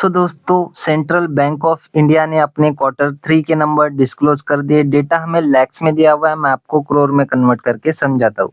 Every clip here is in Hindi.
दोस्तों सेंट्रल बैंक ऑफ इंडिया ने अपने क्वार्टर 3 के नंबर डिस्क्लोज कर दिए। डेटा हमें लैक्स में दिया हुआ है, मैं आपको करोड़ में कन्वर्ट करके समझाता हूँ।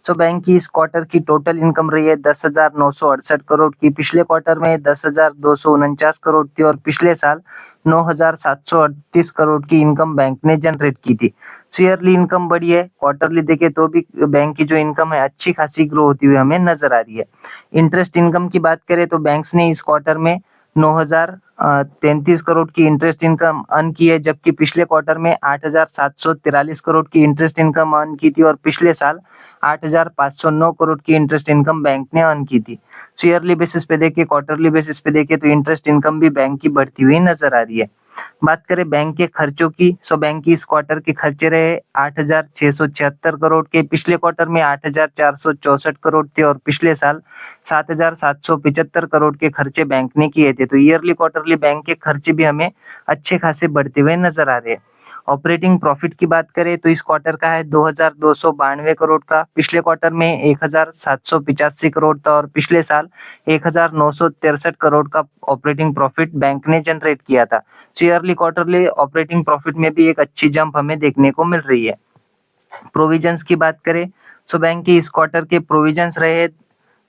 बैंक की इस क्वार्टर की टोटल इनकम रही है 10,968 करोड़ की। पिछले क्वार्टर में 10,249 करोड़ थी और पिछले साल 9,738 करोड़ की इनकम बैंक ने जनरेट की थी। ईयरली इनकम बढ़ी है, क्वार्टरली देखे तो भी बैंक की जो इनकम है अच्छी खासी ग्रो होती हुई हमें नजर आ रही है। इंटरेस्ट इनकम की बात करें तो बैंक्स ने इस क्वार्टर में 9,033 करोड़ की इंटरेस्ट इनकम अर्न की है, जबकि पिछले क्वार्टर में 8,743 करोड़ की इंटरेस्ट इनकम अर्न की थी और पिछले साल 8,509 करोड़ की इंटरेस्ट इनकम बैंक ने अर्न की थी। ईयरली बेसिस पे देखे, क्वार्टरली बेसिस पे देखे तो इंटरेस्ट इनकम भी बैंक की बढ़ती हुई नजर आ रही है। बात करें बैंक के खर्चों की, बैंक की इस क्वार्टर के खर्चे रहे 8,676 करोड़ के। पिछले क्वार्टर में 8,464 करोड़ थे और पिछले साल 7,775 करोड़ के खर्चे बैंक ने किए थे। तो ईयरली क्वार्टरली बैंक के खर्चे भी हमें अच्छे खासे बढ़ते हुए नजर आ रहे हैं। ऑपरेटिंग प्रॉफिट की बात करें तो इस क्वार्टर का है 2,292 करोड़ का। पिछले क्वार्टर में 1,785 करोड़ था और पिछले साल 1,963 करोड़ का ऑपरेटिंग प्रॉफिट बैंक ने जनरेट किया था। ईयरली क्वार्टरली ऑपरेटिंग प्रॉफिट में भी एक अच्छी जंप हमें देखने को मिल रही है। प्रोविजंस की बात करें तो बैंक के इस क्वार्टर के प्रोविजंस रहे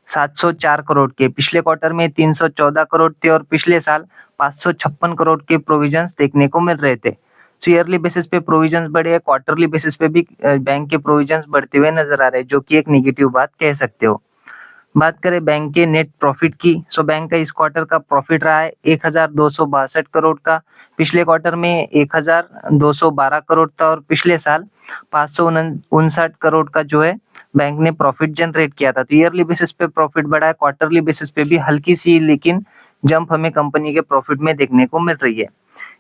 704 करोड़ के। पिछले क्वार्टर में 314 करोड़ थे और पिछले साल 556 करोड़ के प्रोविजंस देखने को मिल रहे थे। ईयरली बेसिस पे प्रोविजंस बढ़े हैं, क्वार्टरली बेसिस पे भी बैंक के प्रोविजंस बढ़ते हुए नजर आ रहे हैं, जो कि एक नेगेटिव बात कह सकते हो। बात करें बैंक के नेट प्रॉफिट की, बैंक का इस क्वार्टर का प्रॉफिट रहा है 1,262 करोड़ का। पिछले क्वार्टर में 1,212 करोड़ था और पिछले साल 559 करोड़ का जो है बैंक ने प्रॉफिट जनरेट किया था। तो ईयरली बेसिस पे प्रॉफिट बढ़ा है, क्वार्टरली बेसिस पे भी हल्की सी लेकिन जंप हमें कंपनी के प्रॉफिट में देखने को मिल रही है।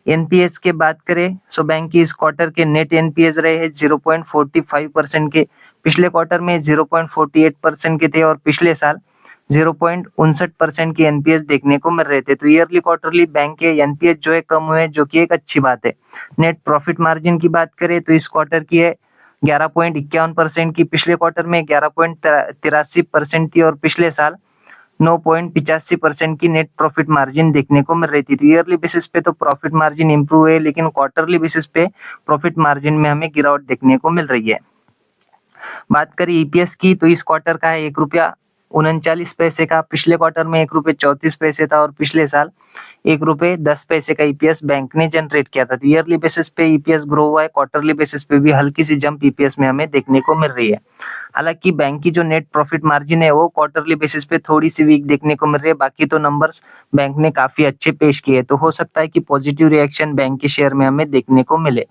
एनपीएस के बात करें बैंक की इस क्वार्टर के नेट एनपीएस रहे हैं 0.45% के। पिछले क्वार्टर में 0.48% के थे और पिछले साल 0.59% की एनपीएस देखने को मिल रहे थे। तो ईयरली क्वार्टरली बैंक के एनपीएस जो है कम हुए, जो कि एक अच्छी बात है। नेट प्रॉफिट मार्जिन की बात करें तो इस क्वार्टर की है 11.51% की। पिछले क्वार्टर में 11.83% थी और पिछले साल 9.85% की नेट प्रॉफिट मार्जिन देखने को मिल रही थी। तो ईयरली बेसिस पे तो प्रॉफिट मार्जिन इंप्रूव है, लेकिन क्वार्टरली बेसिस पे प्रॉफिट मार्जिन में हमें गिरावट देखने को मिल रही है। बात करें ईपीएस की तो इस क्वार्टर का है 1.39 का। पिछले क्वार्टर में 1.34 था और पिछले साल 1.10 का ईपीएस बैंक ने जनरेट किया था। तो ईयरली बेसिस पे ईपीएस ग्रो हुआ है, क्वार्टरली बेसिस पे भी हल्की सी जंप ईपीएस में हमें देखने को मिल रही है। हालांकि बैंक की जो नेट प्रॉफिट मार्जिन है वो क्वार्टरली बेसिस पे थोड़ी सी वीक देखने को मिल रही है, बाकी तो नंबर्स बैंक ने काफी अच्छे पेश किए। तो हो सकता है कि पॉजिटिव रिएक्शन बैंक के शेयर में हमें देखने को मिले।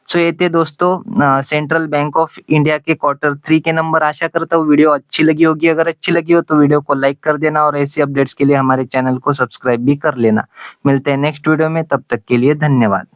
ये थे दोस्तों सेंट्रल बैंक ऑफ इंडिया के क्वार्टर 3 के नंबर। आशा करता हूँ वीडियो अच्छी लगी होगी। अगर अच्छी लगी हो तो वीडियो को लाइक कर देना और ऐसी अपडेट्स के लिए हमारे चैनल को सब्सक्राइब भी कर लेना। मिलते हैं नेक्स्ट वीडियो में, तब तक के लिए धन्यवाद।